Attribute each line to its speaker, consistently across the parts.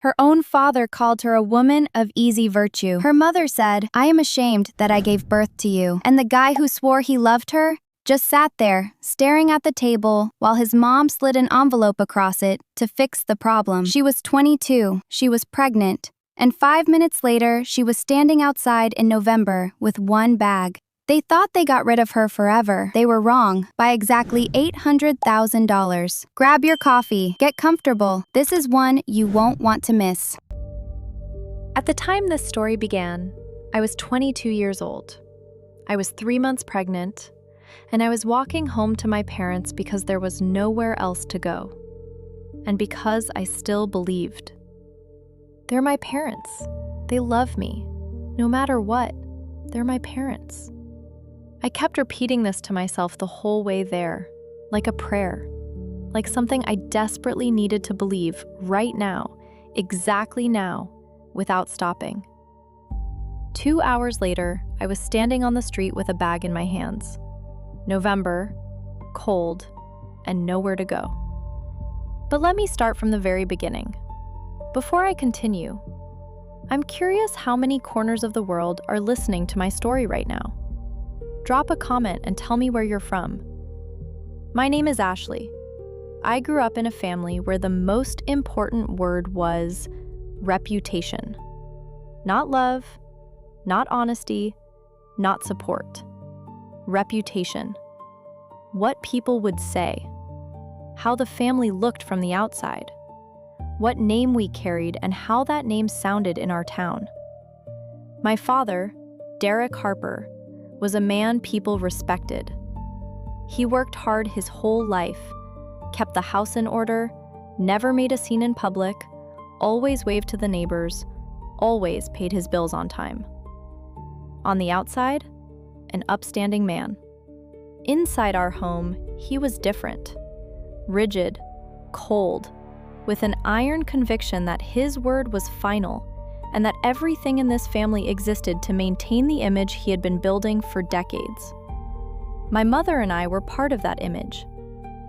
Speaker 1: Her own father called her a woman of easy virtue. Her mother said, "I am ashamed that I gave birth to you." And the guy who swore he loved her just sat there, staring at the table, while his mom slid an envelope across it to fix the problem. She was 22, she was pregnant, and 5 minutes later, she was standing outside in November with one bag. They thought they got rid of her forever. They were wrong by exactly $800,000. Grab your coffee, get comfortable. This is one you won't want to miss.
Speaker 2: At the time this story began, I was 22 years old. I was 3 months pregnant, and I was walking home to my parents because there was nowhere else to go. And because I still believed. They're my parents. They love me. No matter what, they're my parents. I kept repeating this to myself the whole way there, like a prayer, like something I desperately needed to believe right now, exactly now, without stopping. 2 hours later, I was standing on the street with a bag in my hands. November, cold, and nowhere to go. But let me start from the very beginning. Before I continue, I'm curious how many corners of the world are listening to my story right now. Drop a comment and tell me where you're from. My name is Ashley. I grew up in a family where the most important word was reputation. Not love, not honesty, not support. Reputation. What people would say. How the family looked from the outside. What name we carried and how that name sounded in our town. My father, Derek Harper, was a man people respected. He worked hard his whole life, kept the house in order, never made a scene in public, always waved to the neighbors, always paid his bills on time. On the outside, an upstanding man. Inside our home, he was different. Rigid, cold, with an iron conviction that his word was final and that everything in this family existed to maintain the image he had been building for decades. My mother and I were part of that image,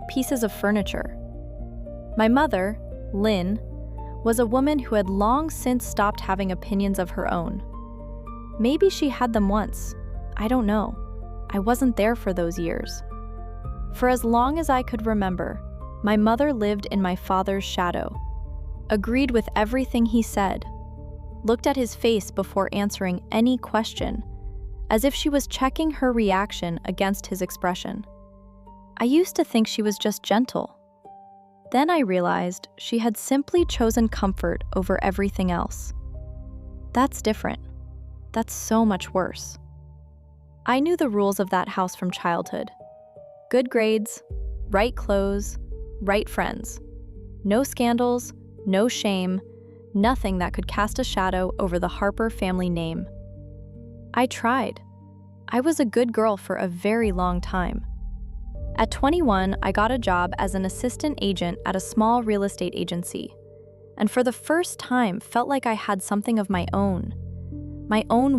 Speaker 2: pieces of furniture. My mother, Lynn, was a woman who had long since stopped having opinions of her own. Maybe she had them once. I don't know. I wasn't there for those years. For as long as I could remember, my mother lived in my father's shadow, agreed with everything he said, looked at his face before answering any question, as if she was checking her reaction against his expression. I used to think she was just gentle. Then I realized she had simply chosen comfort over everything else. That's different. That's so much worse. I knew the rules of that house from childhood. Good grades, right clothes, right friends. No scandals, no shame, nothing that could cast a shadow over the Harper family name. I tried. I was a good girl for a very long time. At 21, I got a job as an assistant agent at a small real estate agency, and for the first time felt like I had something of my own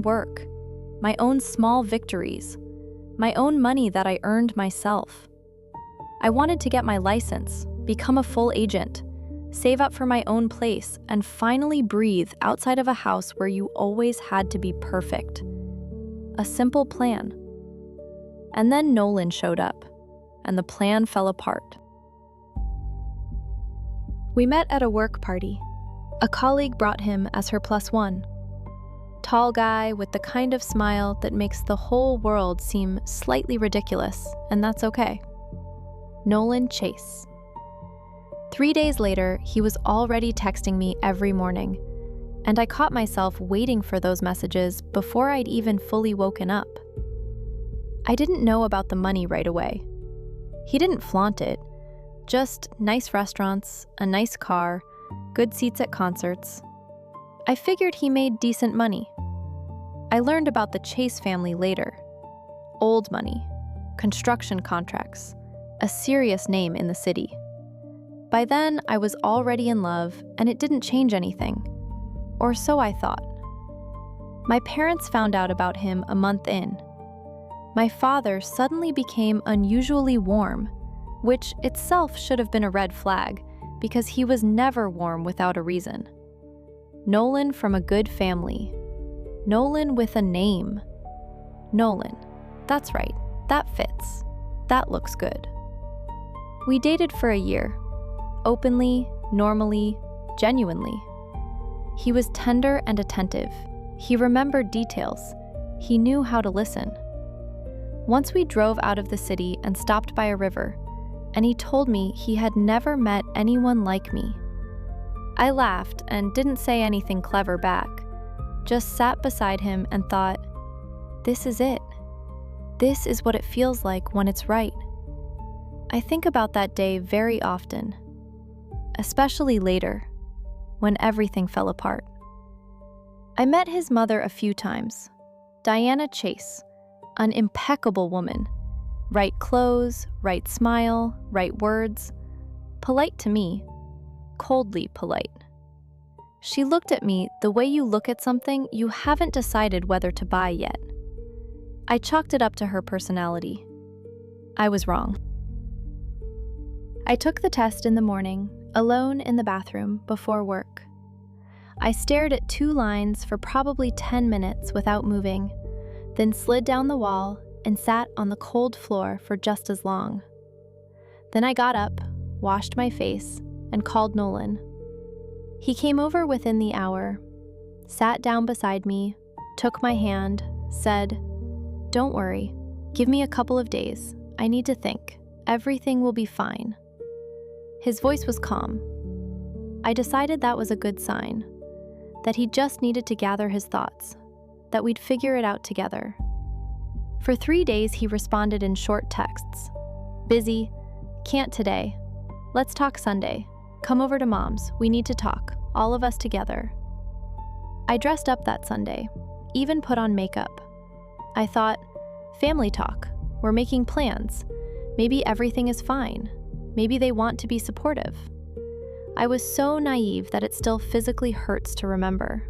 Speaker 2: work, my own small victories, my own money that I earned myself. I wanted to get my license, become a full agent, save up for my own place, and finally breathe outside of a house where you always had to be perfect. A simple plan. And then Nolan showed up, and the plan fell apart. We met at a work party. A colleague brought him as her +1. Tall guy with the kind of smile that makes the whole world seem slightly ridiculous, and that's okay. Nolan Chase. 3 days later, he was already texting me every morning, and I caught myself waiting for those messages before I'd even fully woken up. I didn't know about the money right away. He didn't flaunt it, just nice restaurants, a nice car, good seats at concerts. I figured he made decent money. I learned about the Chase family later. Old money, construction contracts, a serious name in the city. By then, I was already in love, and it didn't change anything. Or so I thought. My parents found out about him a month in. My father suddenly became unusually warm, which itself should have been a red flag, because he was never warm without a reason. Nolan from a good family. Nolan with a name. Nolan. That's right. That fits. That looks good. We dated for a year. Openly, normally, genuinely. He was tender and attentive. He remembered details. He knew how to listen. Once we drove out of the city and stopped by a river, and he told me he had never met anyone like me. I laughed and didn't say anything clever back, just sat beside him and thought, this is it. This is what it feels like when it's right. I think about that day very often, especially later, when everything fell apart. I met his mother a few times, Diana Chase, an impeccable woman. Right clothes, right smile, right words. Polite to me, coldly polite. She looked at me the way you look at something you haven't decided whether to buy yet. I chalked it up to her personality. I was wrong. I took the test in the morning, alone in the bathroom before work. I stared at 2 lines for probably 10 minutes without moving, then slid down the wall and sat on the cold floor for just as long. Then I got up, washed my face, and called Nolan. He came over within the hour, sat down beside me, took my hand, said, "Don't worry, give me a couple of days. I need to think. Everything will be fine." His voice was calm. I decided that was a good sign, that he just needed to gather his thoughts, that we'd figure it out together. For 3 days, he responded in short texts. "Busy, can't today. Let's talk Sunday. Come over to Mom's, we need to talk, all of us together." I dressed up that Sunday, even put on makeup. I thought, family talk, we're making plans. Maybe everything is fine. Maybe they want to be supportive. I was so naive that it still physically hurts to remember.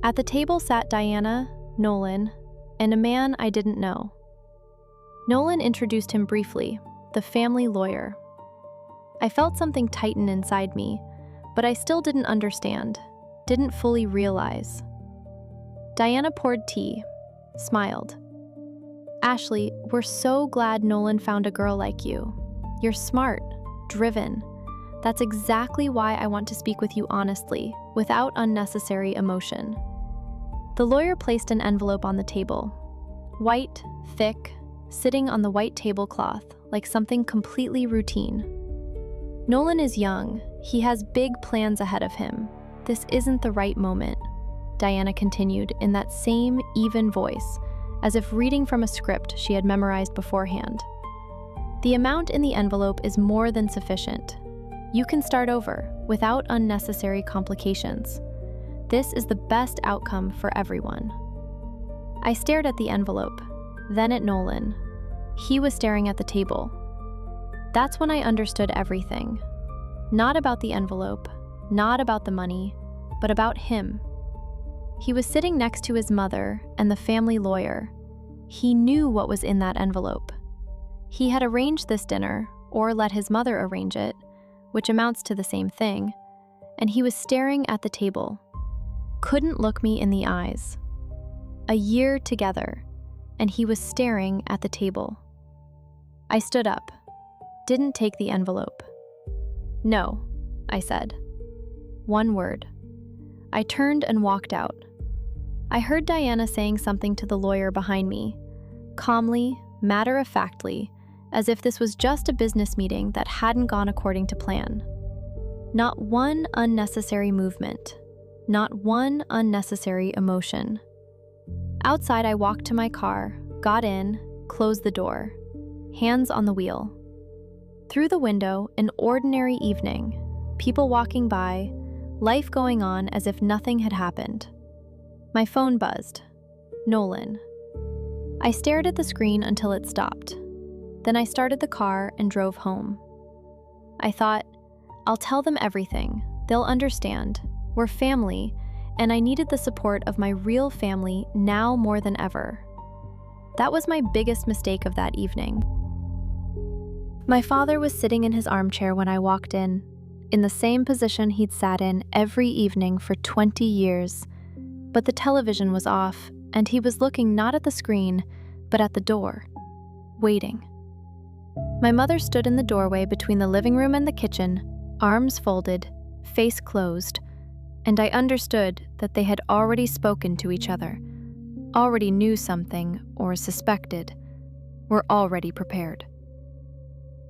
Speaker 2: At the table sat Diana, Nolan, and a man I didn't know. Nolan introduced him briefly, the family lawyer. I felt something tighten inside me, but I still didn't understand, didn't fully realize. Diana poured tea, smiled. "Ashley, we're so glad Nolan found a girl like you. You're smart, driven. That's exactly why I want to speak with you honestly, without unnecessary emotion." The lawyer placed an envelope on the table. White, thick, sitting on the white tablecloth like something completely routine. "Nolan is young. He has big plans ahead of him. This isn't the right moment," Diana continued in that same even voice, as if reading from a script she had memorized beforehand. "The amount in the envelope is more than sufficient. You can start over, without unnecessary complications. This is the best outcome for everyone." I stared at the envelope, then at Nolan. He was staring at the table. That's when I understood everything. Not about the envelope, not about the money, but about him. He was sitting next to his mother and the family lawyer. He knew what was in that envelope. He had arranged this dinner, or let his mother arrange it, which amounts to the same thing, and he was staring at the table. Couldn't look me in the eyes. A year together, and he was staring at the table. I stood up, didn't take the envelope. "No," I said. One word. I turned and walked out. I heard Diana saying something to the lawyer behind me, calmly, matter-of-factly, as if this was just a business meeting that hadn't gone according to plan. Not one unnecessary movement. Not one unnecessary emotion. Outside, I walked to my car, got in, closed the door, hands on the wheel. Through the window, an ordinary evening, people walking by, life going on as if nothing had happened. My phone buzzed. Nolan. I stared at the screen until it stopped. Then I started the car and drove home. I thought, I'll tell them everything. They'll understand. We're family, and I needed the support of my real family now more than ever. That was my biggest mistake of that evening. My father was sitting in his armchair when I walked in. in the same position he'd sat in every evening for 20 years. But the television was off, and he was looking not at the screen, but at the door, waiting. My mother stood in the doorway between the living room and the kitchen, arms folded, face closed, and I understood that they had already spoken to each other, already knew something or suspected, were already prepared.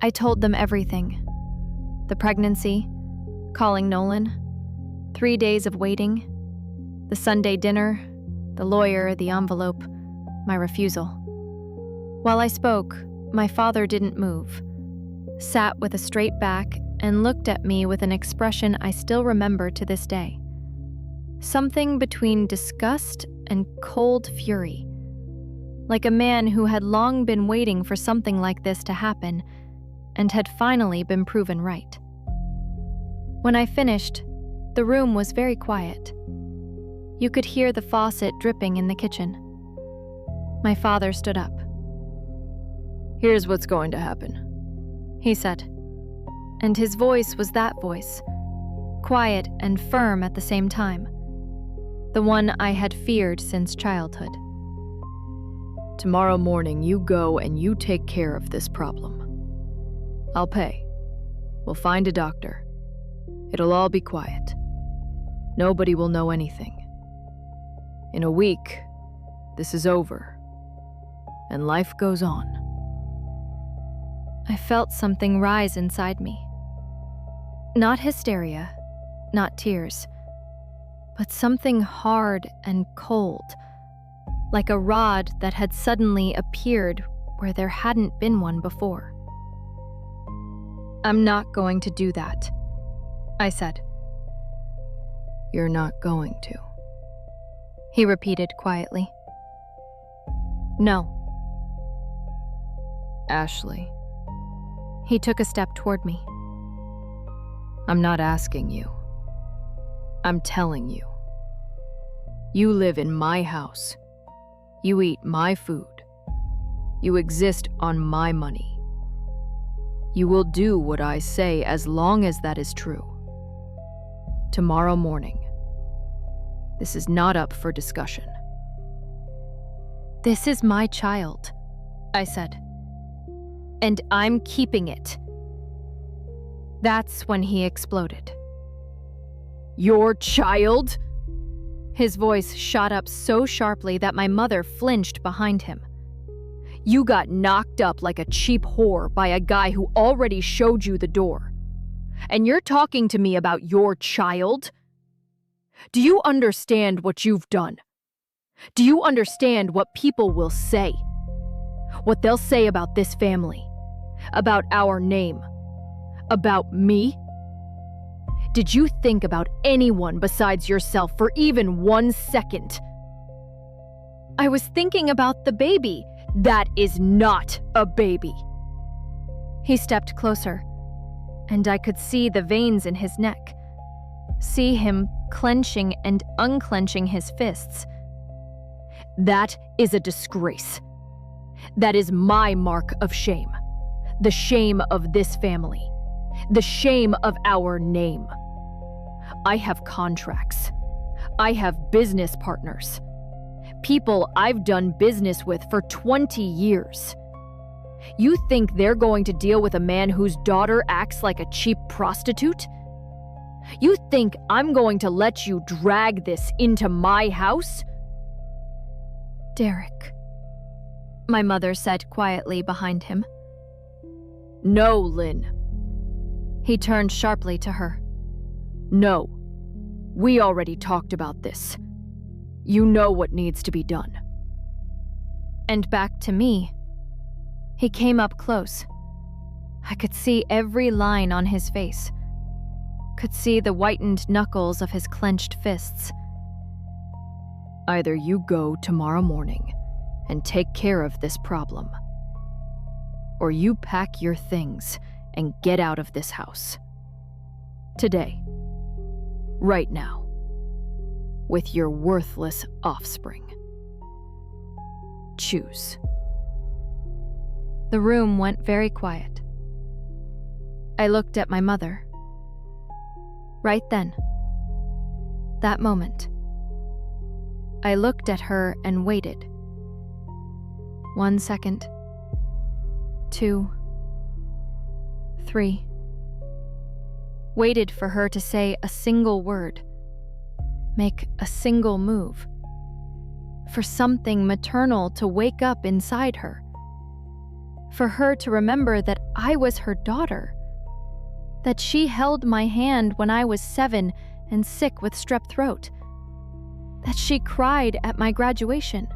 Speaker 2: I told them everything. The pregnancy, calling Nolan, 3 days of waiting, the Sunday dinner, the lawyer, the envelope, my refusal. While I spoke, my father didn't move, sat with a straight back and looked at me with an expression I still remember to this day. Something between disgust and cold fury, like a man who had long been waiting for something like this to happen and had finally been proven right. When I finished, the room was very quiet. You could hear the faucet dripping in the kitchen. My father stood up.
Speaker 3: "Here's what's going to happen,"
Speaker 2: he said, and his voice was that voice, quiet and firm at the same time, the one I had feared since childhood.
Speaker 3: "Tomorrow morning you go and you take care of this problem. I'll pay. We'll find a doctor. It'll all be quiet. Nobody will know anything. In a week, this is over, and life goes on."
Speaker 2: I felt something rise inside me. Not hysteria, not tears, but something hard and cold, like a rod that had suddenly appeared where there hadn't been one before. "I'm not going to do that," I said.
Speaker 3: "You're not going to,"
Speaker 2: he repeated quietly. "No."
Speaker 3: "Ashley."
Speaker 2: He took a step toward me.
Speaker 3: "I'm not asking you. I'm telling you. You live in my house. You eat my food. You exist on my money. You will do what I say as long as that is true. Tomorrow morning. This is not up for discussion."
Speaker 2: "This is my child," I said. "And I'm keeping it." That's when he exploded.
Speaker 3: "Your child?"
Speaker 2: His voice shot up so sharply that my mother flinched behind him.
Speaker 3: "You got knocked up like a cheap whore by a guy who already showed you the door. And you're talking to me about your child? Do you understand what you've done? Do you understand what people will say? What they'll say about this family, about our name, about me? Did you think about anyone besides yourself for even 1 second?"
Speaker 2: "I was thinking about the baby."
Speaker 3: "That is not a baby."
Speaker 2: He stepped closer, and I could see the veins in his neck, see him clenching and unclenching his fists.
Speaker 3: "That is a disgrace. That is my mark of shame. The shame of this family. The shame of our name. I have contracts. I have business partners. People I've done business with for 20 years. You think they're going to deal with a man whose daughter acts like a cheap prostitute? You think I'm going to let you drag this into my house?"
Speaker 2: "Derek," my mother said quietly behind him.
Speaker 3: "No, Lynn."
Speaker 2: He turned sharply to her.
Speaker 3: "No. We already talked about this. You know what needs to be done."
Speaker 2: And back to me. He came up close. I could see every line on his face, could see the whitened knuckles of his clenched fists.
Speaker 3: "Either you go tomorrow morning and take care of this problem, or you pack your things and get out of this house. Today. Right now. With your worthless offspring. Choose."
Speaker 2: The room went very quiet. I looked at my mother. Right then, that moment, I looked at her and waited. 1 second, 2, 3. Waited for her to say a single word, make a single move, for something maternal to wake up inside her, for her to remember that I was her daughter, that she held my hand when I was 7 and sick with strep throat, that she cried at my graduation,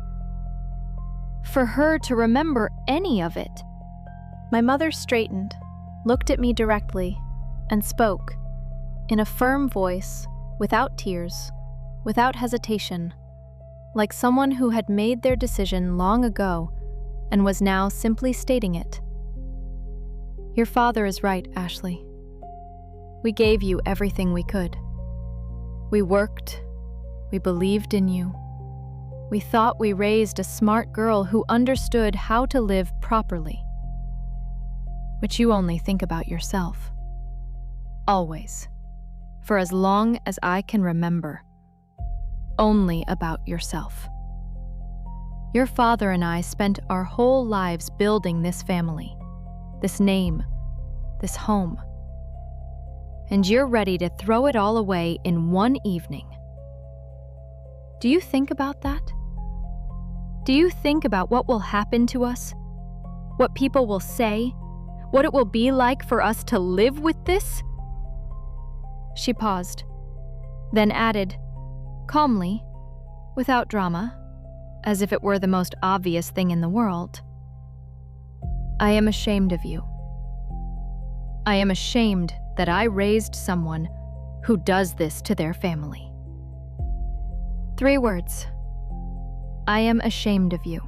Speaker 2: for her to remember any of it.
Speaker 4: My mother straightened, looked at me directly, and spoke, in a firm voice, without tears, without hesitation, like someone who had made their decision long ago and was now simply stating it. Your father is right, Ashley. We gave you everything we could. We worked, we believed in you. We thought we raised a smart girl who understood how to live properly. But you only think about yourself. Always. For as long as I can remember. Only about yourself. Your father and I spent our whole lives building this family, this name, this home. And you're ready to throw it all away in one evening. Do you think about that? Do you think about what will happen to us? What people will say? What it will be like for us to live with this? She paused, then added, calmly, without drama, as if it were the most obvious thing in the world. I am ashamed of you. I am ashamed that I raised someone who does this to their family. 3 words. I am ashamed of you.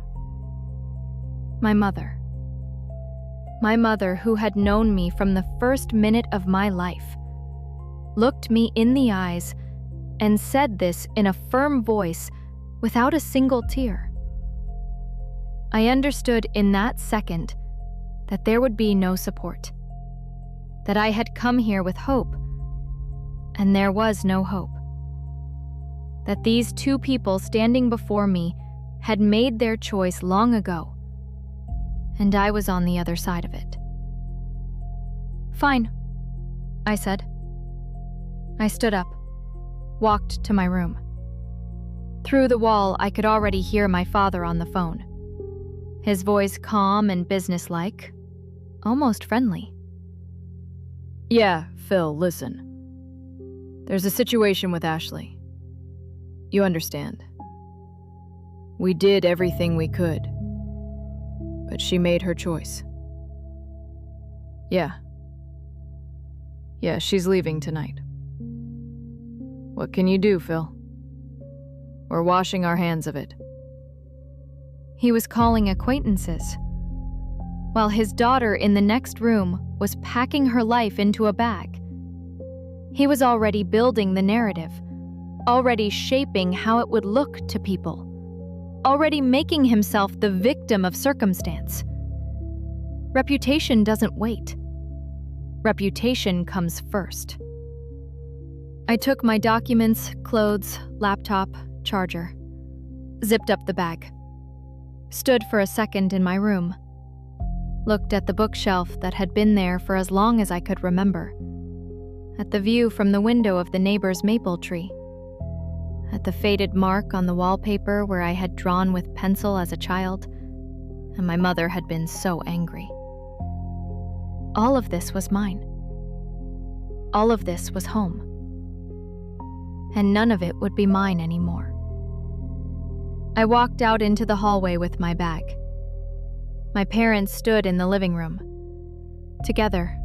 Speaker 4: My mother. My mother, who had known me from the first minute of my life, looked me in the eyes and said this in a firm voice without a single tear. I understood in that second that there would be no support, that I had come here with hope, and there was no hope, that these 2 people standing before me had made their choice long ago, and I was on the other side of it. Fine, I said. I stood up, walked to my room. Through the wall, I could already hear my father on the phone, his voice calm and businesslike, almost friendly.
Speaker 3: Yeah, Phil, listen. There's a situation with Ashley. You understand. We did everything we could, but she made her choice. Yeah, she's leaving tonight. What can you do, Phil? We're washing our hands of it.
Speaker 2: He was calling acquaintances, while his daughter in the next room was packing her life into a bag. He was already building the narrative, already shaping how it would look to people, already making himself the victim of circumstance. Reputation doesn't wait. Reputation comes first. I took my documents, clothes, laptop, charger, zipped up the bag, stood for a second in my room, looked at the bookshelf that had been there for as long as I could remember, at the view from the window of the neighbor's maple tree, at the faded mark on the wallpaper where I had drawn with pencil as a child, and my mother had been so angry. All of this was mine. All of this was home. And none of it would be mine anymore. I walked out into the hallway with my bag. My parents stood in the living room, together,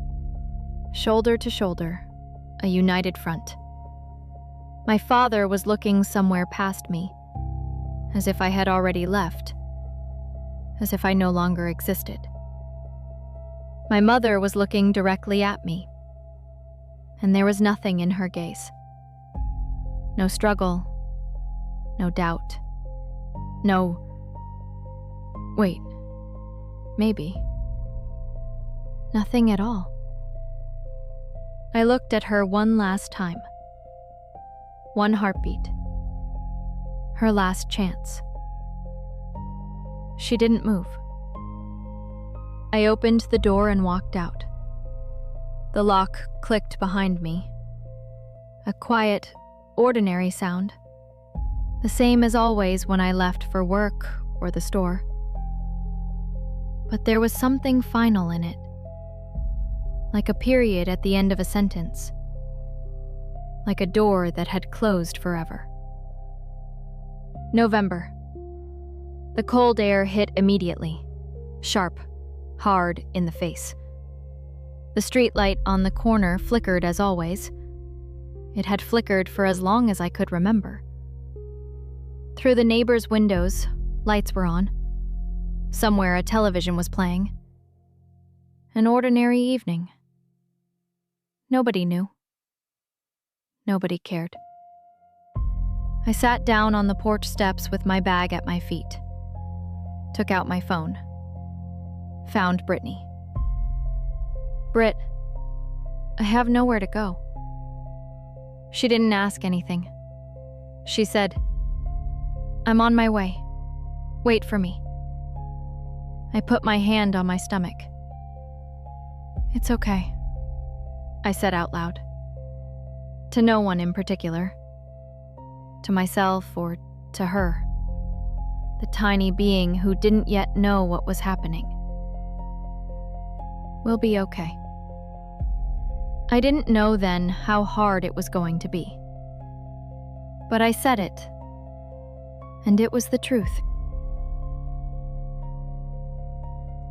Speaker 2: shoulder to shoulder, a united front. My father was looking somewhere past me, as if I had already left, as if I no longer existed. My mother was looking directly at me, and there was nothing in her gaze. No struggle, no doubt, no, wait, maybe, nothing at all. I looked at her one last time. One heartbeat. Her last chance. She didn't move. I opened the door and walked out. The lock clicked behind me. A quiet, ordinary sound. The same as always when I left for work or the store. But there was something final in it. Like a period at the end of a sentence. Like a door that had closed forever. November. The cold air hit immediately. Sharp, hard in the face. The streetlight on the corner flickered as always. It had flickered for as long as I could remember. Through the neighbors' windows, lights were on. Somewhere a television was playing. An ordinary evening. Nobody knew. Nobody cared. I sat down on the porch steps with my bag at my feet. Took out my phone. Found Brittany. Britt, I have nowhere to go. She didn't ask anything. She said, I'm on my way. Wait for me. I put my hand on my stomach. It's okay, I said out loud. To no one in particular. To myself or to her. The tiny being who didn't yet know what was happening. We'll be okay. I didn't know then how hard it was going to be. But I said it. And it was the truth.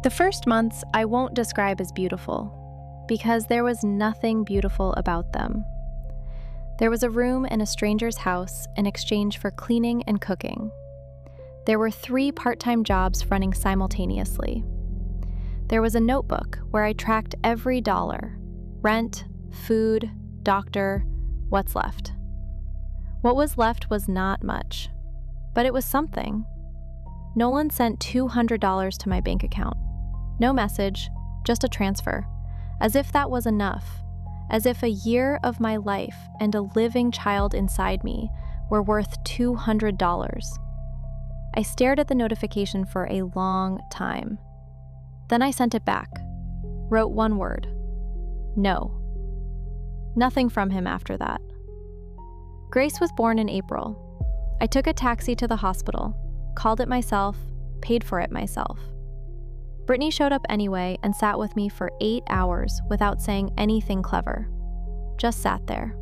Speaker 4: The first months I won't describe as beautiful, because there was nothing beautiful about them. There was a room in a stranger's house in exchange for cleaning and cooking. There were 3 part-time jobs running simultaneously. There was a notebook where I tracked every dollar: rent, food, doctor, what's left. What was left was not much, but it was something. Nolan sent $200 to my bank account. No message, just a transfer, as if that was enough, as if a year of my life and a living child inside me were worth $200. I stared at the notification for a long time. Then I sent it back, wrote one word: no. Nothing from him after that. Grace was born in April. I took a taxi to the hospital, called it myself, paid for it myself. Brittany showed up anyway and sat with me for 8 hours without saying anything clever. Just sat there.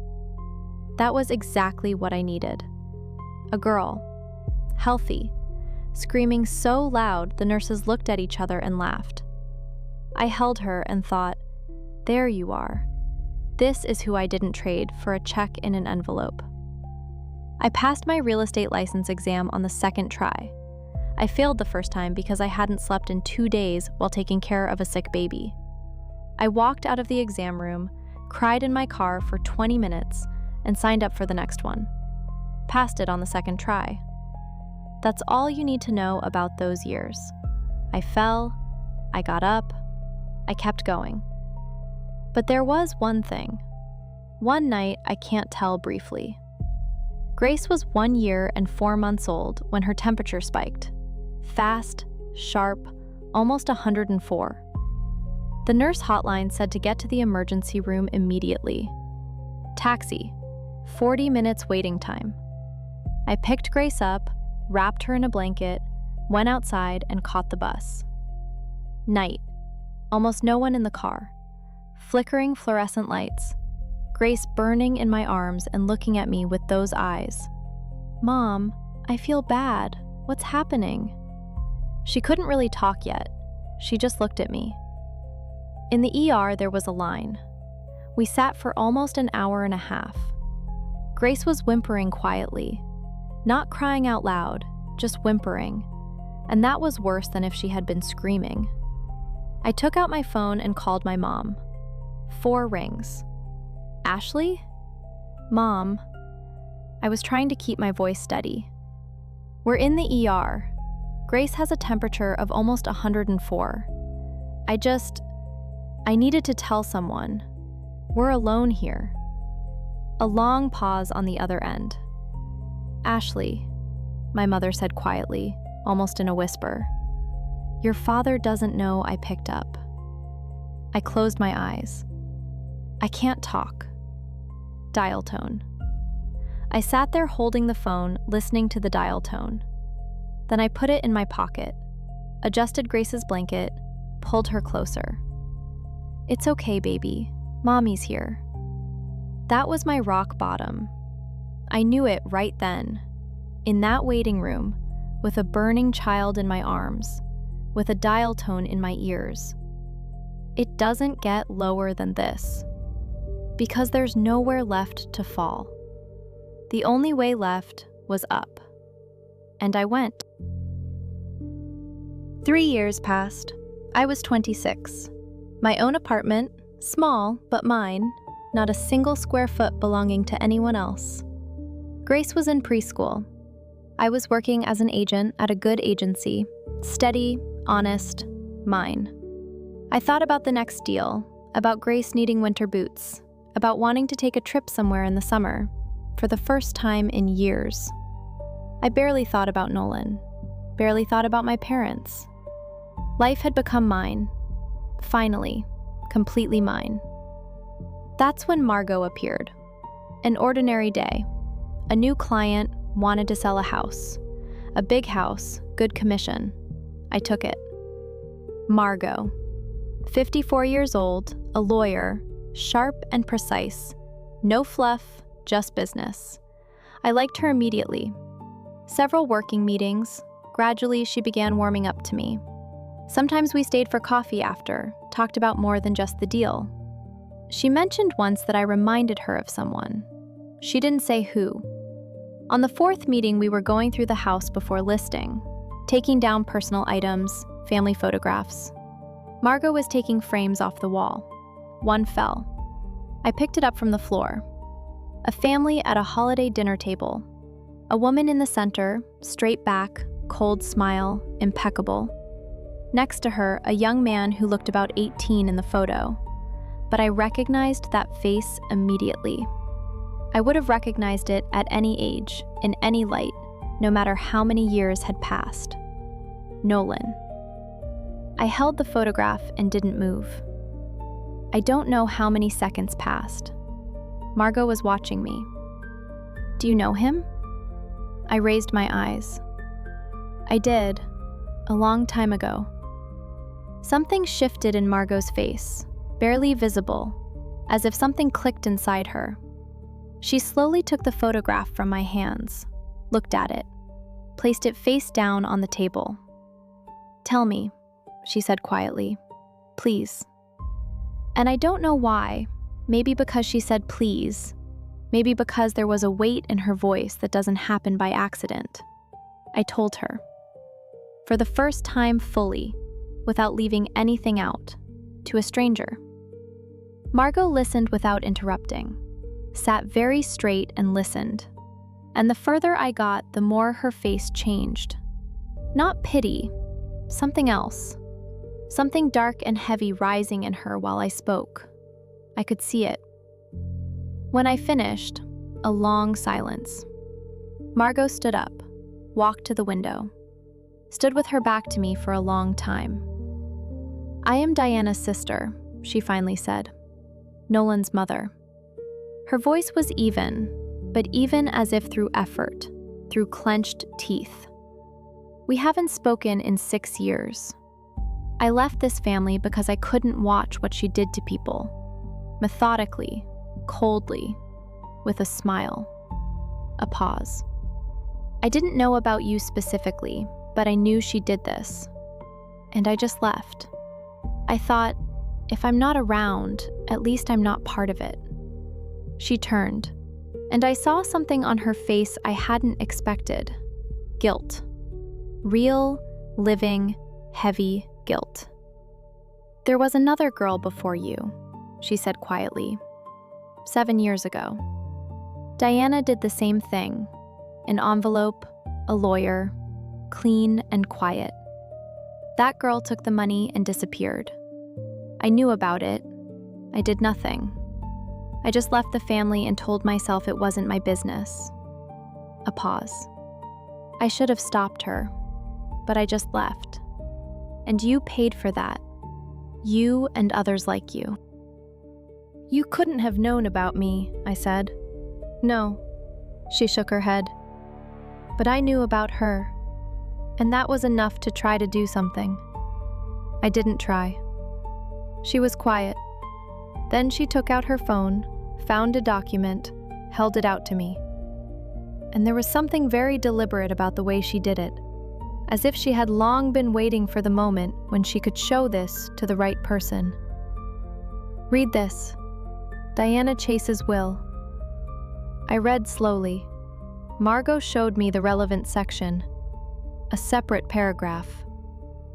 Speaker 4: That was exactly what I needed. A girl, healthy, screaming so loud the nurses looked at each other and laughed. I held her and thought, there you are. This is who I didn't trade for a check in an envelope. I passed my real estate license exam on the second try. I failed the first time because I hadn't slept in 2 days while taking care of a sick baby. I walked out of the exam room, cried in my car for 20 minutes, and signed up for the next one. Passed it on the second try. That's all you need to know about those years. I fell, I got up, I kept going. But there was one thing. One night I can't tell briefly. Grace was 1 year and 4 months old when her temperature spiked. Fast, sharp, almost 104. The nurse hotline said to get to the emergency room immediately. Taxi, 40 minutes waiting time. I picked Grace up, wrapped her in a blanket, went outside and caught the bus. Night, almost no one in the car. Flickering fluorescent lights. Grace burning in my arms and looking at me with those eyes. Mom, I feel bad. What's happening? She couldn't really talk yet. She just looked at me. In the ER, there was a line. We sat for almost an hour and a half. Grace was whimpering quietly, not crying out loud, just whimpering, and that was worse than if she had been screaming. I took out my phone and called my mom. 4 rings. Ashley? Mom. I was trying to keep my voice steady. We're in the ER. Grace has a temperature of almost 104. I needed to tell someone. We're alone here. A long pause on the other end. "Ashley," my mother said quietly, almost in a whisper, "your father doesn't know I picked up." I closed my eyes. I can't talk. Dial tone. I sat there holding the phone, listening to the dial tone. Then I put it in my pocket, adjusted Grace's blanket, pulled her closer. "It's okay, baby. Mommy's here." That was my rock bottom. I knew it right then. In that waiting room, with a burning child in my arms, with a dial tone in my ears. It doesn't get lower than this. Because there's nowhere left to fall. The only way left was up. And I went. 3 years passed. I was 26. My own apartment, small but mine, not a single square foot belonging to anyone else. Grace was in preschool. I was working as an agent at a good agency, steady, honest, mine. I thought about the next deal, about Grace needing winter boots, about wanting to take a trip somewhere in the summer, for the first time in years. I barely thought about Nolan, barely thought about my parents. Life had become mine, finally, completely mine. That's when Margot appeared. An ordinary day. A new client wanted to sell a house. A big house, good commission. I took it. Margot. 54 years old, a lawyer, sharp and precise. No fluff, just business. I liked her immediately. Several working meetings. Gradually, she began warming up to me. Sometimes we stayed for coffee after, talked about more than just the deal. She mentioned once that I reminded her of someone. She didn't say who. On the 4th meeting, we were going through the house before listing, taking down personal items, family photographs. Margot was taking frames off the wall. One fell. I picked it up from the floor. A family at a holiday dinner table. A woman in the center, straight back, cold smile, impeccable. Next to her, a young man who looked about 18 in the photo. But I recognized that face immediately. I would have recognized it at any age, in any light, no matter how many years had passed. Nolan. I held the photograph and didn't move. I don't know how many seconds passed. Margot was watching me. "Do you know him?" I raised my eyes. I did, a long time ago. Something shifted in Margot's face, barely visible, as if something clicked inside her. She slowly took the photograph from my hands, looked at it, placed it face down on the table. "Tell me," she said quietly, "please." And I don't know why, maybe because she said please, maybe because there was a weight in her voice that doesn't happen by accident. I told her. For the first time fully, without leaving anything out, to a stranger. Margot listened without interrupting, sat very straight and listened. And the further I got, the more her face changed. Not pity, something else. Something dark and heavy rising in her while I spoke. I could see it. When I finished, a long silence. Margot stood up, walked to the window, stood with her back to me for a long time. "I am Diana's sister," she finally said. "Nolan's mother." Her voice was even, but even as if through effort, through clenched teeth. "We haven't spoken in 6 years. I left this family because I couldn't watch what she did to people. Methodically, coldly, with a smile. A pause. I didn't know about you specifically, but I knew she did this. And I just left. I thought, if I'm not around, at least I'm not part of it." She turned, and I saw something on her face I hadn't expected. Guilt. Real, living, heavy guilt. "There was another girl before you," she said quietly. 7 years ago. Diana did the same thing. An envelope, a lawyer, clean and quiet. That girl took the money and disappeared. I knew about it. I did nothing. I just left the family and told myself it wasn't my business. A pause. I should have stopped her, but I just left. And you paid for that. You and others like you. You couldn't have known about me, I said. No, she shook her head. But I knew about her, and that was enough to try to do something. I didn't try. She was quiet. Then she took out her phone, found a document, held it out to me. And there was something very deliberate about the way she did it, as if she had long been waiting for the moment when she could show this to the right person. Read this. Diana Chase's will. I read slowly. Margot showed me the relevant section. A separate paragraph.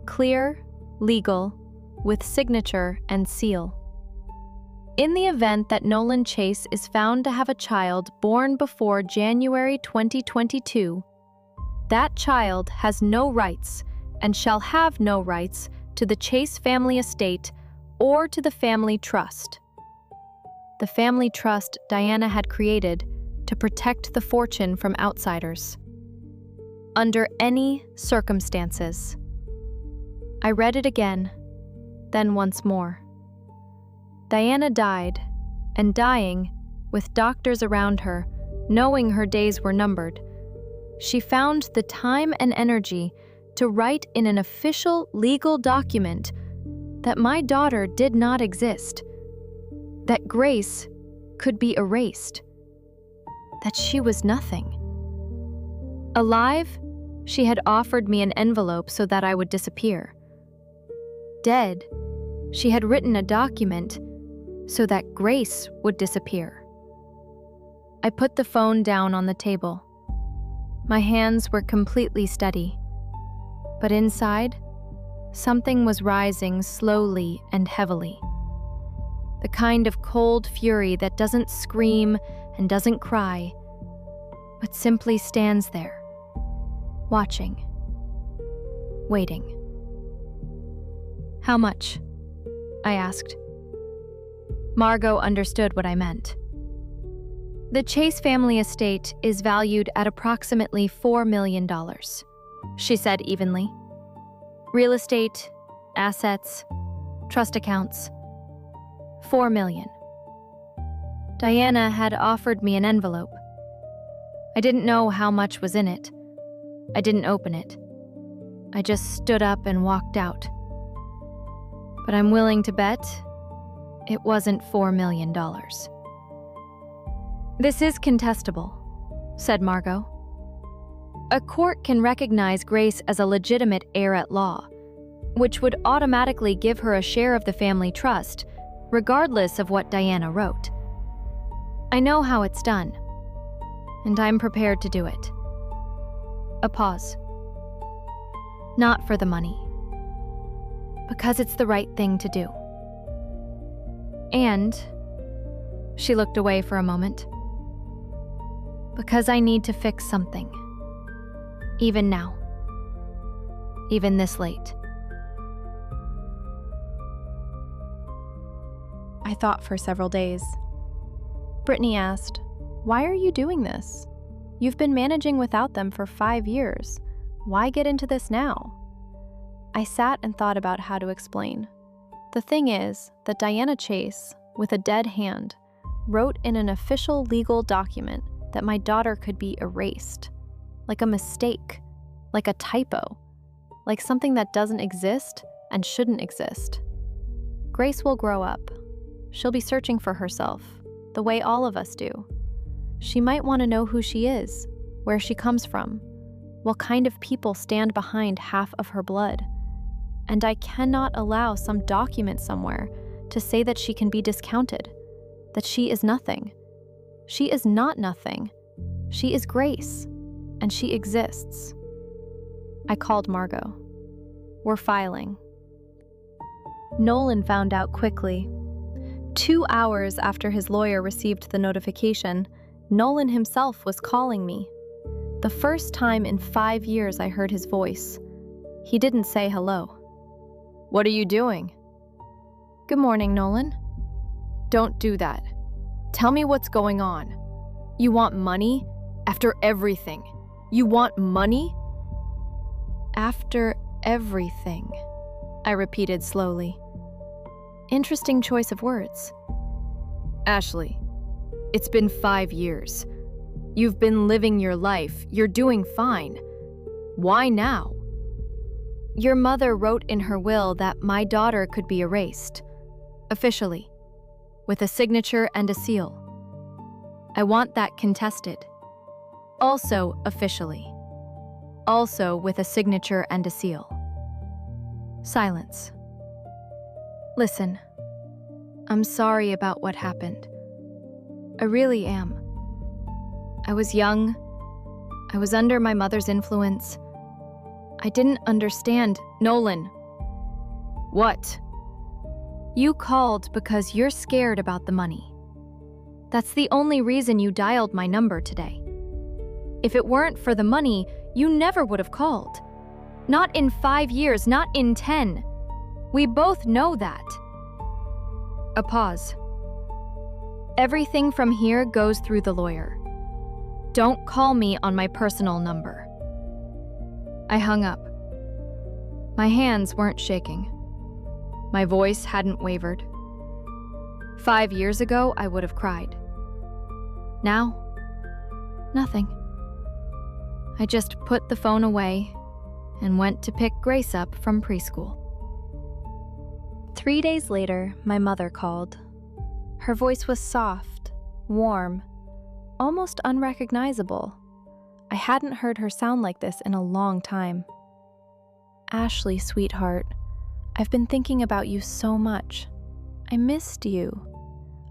Speaker 4: Clear, legal, with signature and seal. In the event that Nolan Chase is found to have a child born before January 2022, that child has no rights and shall have no rights to the Chase family estate or to the family trust. The family trust Diana had created to protect the fortune from outsiders. Under any circumstances. I read it again, then once more. Diana died, and dying, with doctors around her, knowing her days were numbered, she found the time and energy to write in an official legal document that my daughter did not exist, that Grace could be erased, that she was nothing. Alive, she had offered me an envelope so that I would disappear. Dead, she had written a document so that Grace would disappear. I put the phone down on the table. My hands were completely steady, but inside, something was rising slowly and heavily. The kind of cold fury that doesn't scream and doesn't cry, but simply stands there, watching, waiting. How much? I asked. Margot understood what I meant. The Chase family estate is valued at approximately $4 million, she said evenly. Real estate, assets, trust accounts. $4 million. Diana had offered me an envelope. I didn't know how much was in it. I didn't open it. I just stood up and walked out. But I'm willing to bet it wasn't $4 million. This is contestable, said Margot. A court can recognize Grace as a legitimate heir at law, which would automatically give her a share of the family trust, regardless of what Diana wrote. I know how it's done, and I'm prepared to do it. A pause. Not for the money. Because it's the right thing to do. And, she looked away for a moment, because I need to fix something. Even now. Even this late. I thought for several days. Brittany asked, "Why are you doing this? You've been managing without them for 5 years. Why get into this now?" I sat and thought about how to explain. The thing is that Diana Chase, with a dead hand, wrote in an official legal document that my daughter could be erased. Like a mistake, like a typo, like something that doesn't exist and shouldn't exist. Grace will grow up. She'll be searching for herself, the way all of us do. She might want to know who she is, where she comes from, what kind of people stand behind half of her blood. And I cannot allow some document somewhere to say that she can be discounted, that she is nothing. She is not nothing. She is Grace, and she exists. I called Margot. We're filing. Nolan found out quickly. 2 hours after his lawyer received the notification, Nolan himself was calling me. The first time in 5 years I heard his voice. He didn't say hello. "What are you doing?" "Good morning, Nolan." "Don't do that."
Speaker 3: Tell me what's going on. You want money? After everything. You want money?
Speaker 4: After everything, I repeated slowly. Interesting choice of words.
Speaker 3: Ashley, it's been 5 years. You've been living your life. You're doing fine. Why now?
Speaker 2: Your mother wrote in her will that my daughter could be erased. Officially. With a signature and a seal. I want that contested. Also officially. Also with a signature and a seal. Silence. Listen, I'm sorry about what happened. I really am. I was young. I was under my mother's influence. I didn't understand. Nolan.
Speaker 3: What?
Speaker 2: You called because you're scared about the money. That's the only reason you dialed my number today. If it weren't for the money, you never would have called. Not in 5 years, not in 10. We both know that. A pause. Everything from here goes through the lawyer. Don't call me on my personal number. I hung up. My hands weren't shaking. My voice hadn't wavered. 5 years ago, I would have cried. Now, nothing. I just put the phone away and went to pick Grace up from preschool.
Speaker 4: 3 days later, my mother called. Her voice was soft, warm, almost unrecognizable. I hadn't heard her sound like this in a long time. Ashley, sweetheart, I've been thinking about you so much. I missed you.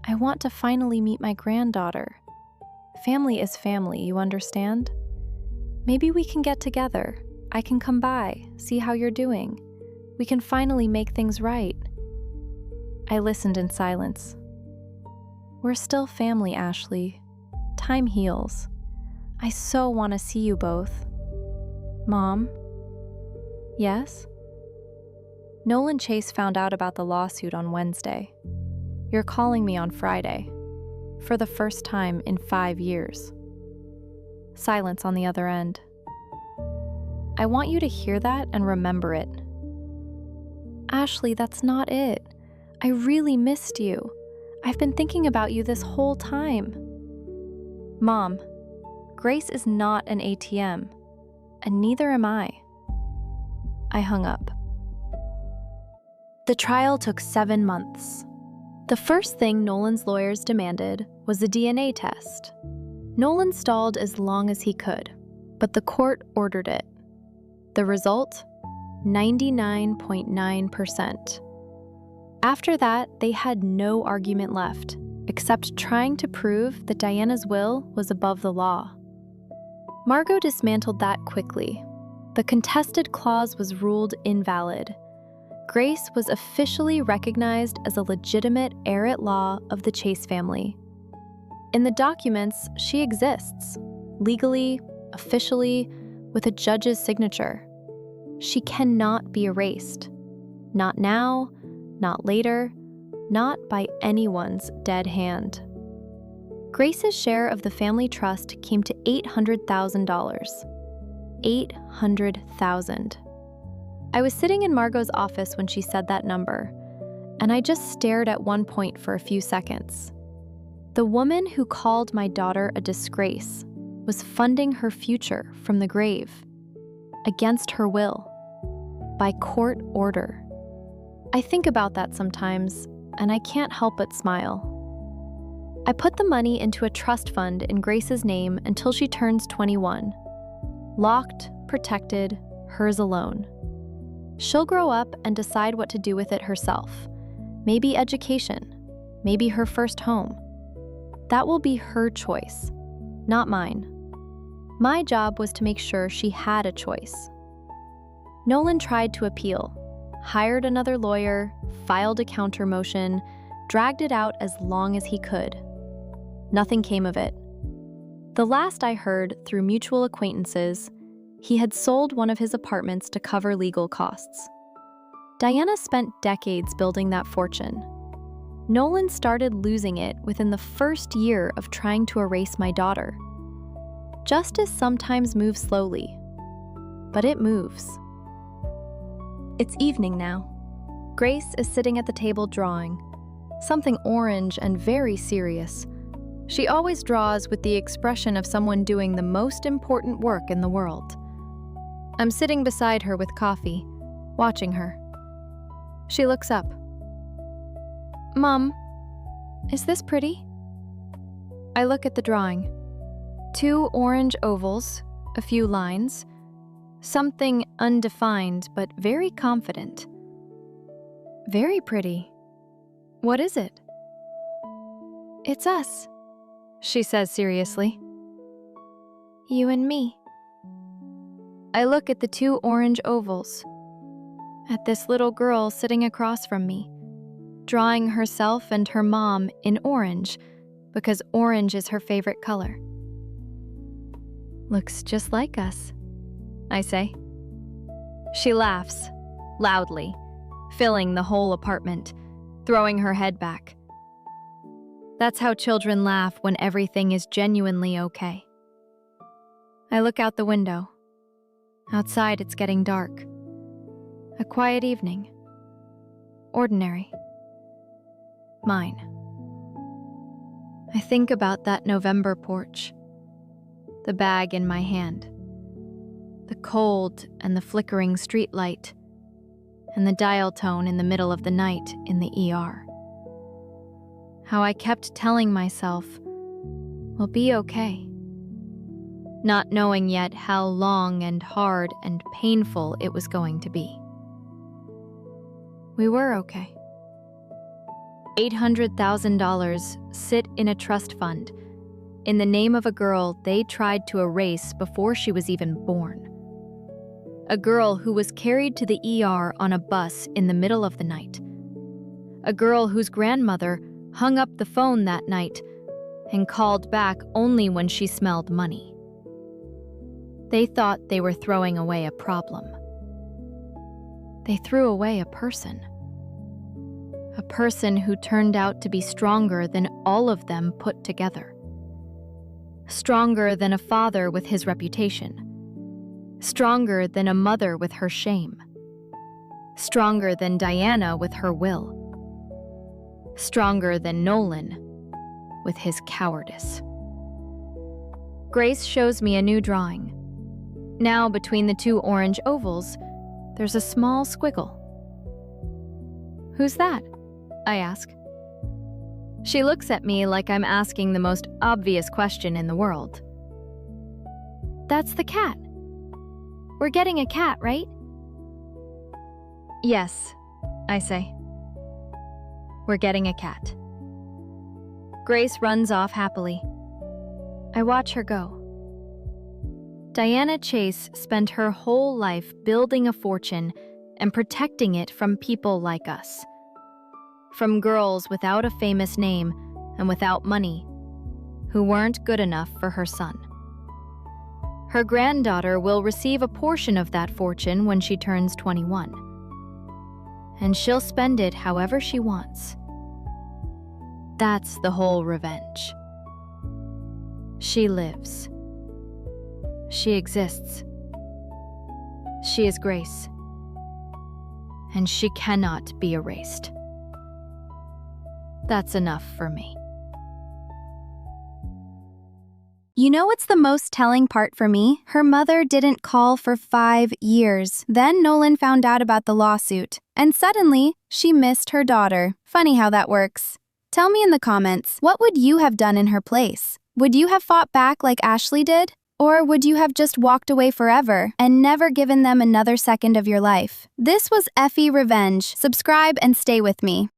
Speaker 4: I want to finally meet my granddaughter. Family is family, you understand? Maybe we can get together. I can come by, see how you're doing. We can finally make things right. I listened in silence. We're still family, Ashley. Time heals. I so want to see you both. Mom? Yes? Nolan Chase found out about the lawsuit on Wednesday. You're calling me on Friday. For the first time in 5 years. Silence on the other end. I want you to hear that and remember it. Ashley, that's not it. I really missed you. I've been thinking about you this whole time. Mom, Grace is not an ATM, and neither am I. I hung up. The trial took 7 months. The first thing Nolan's lawyers demanded was a DNA test. Nolan stalled as long as he could, but the court ordered it. The result? 99.9%. After that, they had no argument left, except trying to prove that Diana's will was above the law. Margot dismantled that quickly. The contested clause was ruled invalid. Grace was officially recognized as a legitimate heir-at-law of the Chase family. In the documents, she exists, legally, officially, with a judge's signature. She cannot be erased. Not now, not later, not by anyone's dead hand. Grace's share of the family trust came to $800,000. $800,000. I was sitting in Margot's office when she said that number, and I just stared at one point for a few seconds. The woman who called my daughter a disgrace was funding her future from the grave, against her will, by court order. I think about that sometimes, and I can't help but smile. I put the money into a trust fund in Grace's name until she turns 21. Locked, protected, hers alone. She'll grow up and decide what to do with it herself. Maybe education, maybe her first home. That will be her choice, not mine. My job was to make sure she had a choice. Nolan tried to appeal, hired another lawyer, filed a counter motion, dragged it out as long as he could. Nothing came of it. The last I heard through mutual acquaintances, he had sold one of his apartments to cover legal costs. Diana spent decades building that fortune.
Speaker 2: Nolan started losing it within the first year of trying to erase my daughter. Justice sometimes moves slowly, but it moves. It's evening now. Grace is sitting at the table drawing, something orange and very serious. She always draws with the expression of someone doing the most important work in the world. I'm sitting beside her with coffee, watching her. She looks up. "Mom, is this pretty?" I look at the drawing. 2 orange ovals, a few lines, something undefined but very confident. "Very pretty. What is it?" "It's us," she says seriously. "You and me." I look at the 2 orange ovals, at this little girl sitting across from me, drawing herself and her mom in orange because orange is her favorite color. "Looks just like us," I say. She laughs, loudly, filling the whole apartment, throwing her head back. That's how children laugh when everything is genuinely okay. I look out the window. Outside, it's getting dark. A quiet evening. Ordinary. Mine. I think about that November porch. The bag in my hand. The cold and the flickering streetlight. And the dial tone in the middle of the night in the ER. How I kept telling myself, "We'll be okay." Not knowing yet how long and hard and painful it was going to be. We were okay. $800,000 sit in a trust fund in the name of a girl they tried to erase before she was even born. A girl who was carried to the ER on a bus in the middle of the night. A girl whose grandmother hung up the phone that night and called back only when she smelled money. They thought they were throwing away a problem. They threw away a person. A person who turned out to be stronger than all of them put together. Stronger than a father with his reputation. Stronger than a mother with her shame. Stronger than Diana with her will. Stronger than Nolan with his cowardice. Grace shows me a new drawing. Now, between the 2 orange ovals, there's a small squiggle. "Who's that?" I ask. She looks at me like I'm asking the most obvious question in the world. "That's the cat. We're getting a cat, right?" "Yes," I say. "We're getting a cat." Grace runs off happily. I watch her go. Diana Chase spent her whole life building a fortune and protecting it from people like us. From girls without a famous name and without money, who weren't good enough for her son. Her granddaughter will receive a portion of that fortune when she turns 21. And she'll spend it however she wants. That's the whole revenge. She lives. She exists. She is Grace. And she cannot be erased. That's enough for me.
Speaker 1: You know what's the most telling part for me? Her mother didn't call for 5 years. Then Nolan found out about the lawsuit. And suddenly, she missed her daughter. Funny how that works. Tell me in the comments, what would you have done in her place? Would you have fought back like Ashley did? Or would you have just walked away forever and never given them another second of your life? This was Effie Revenge. Subscribe and stay with me.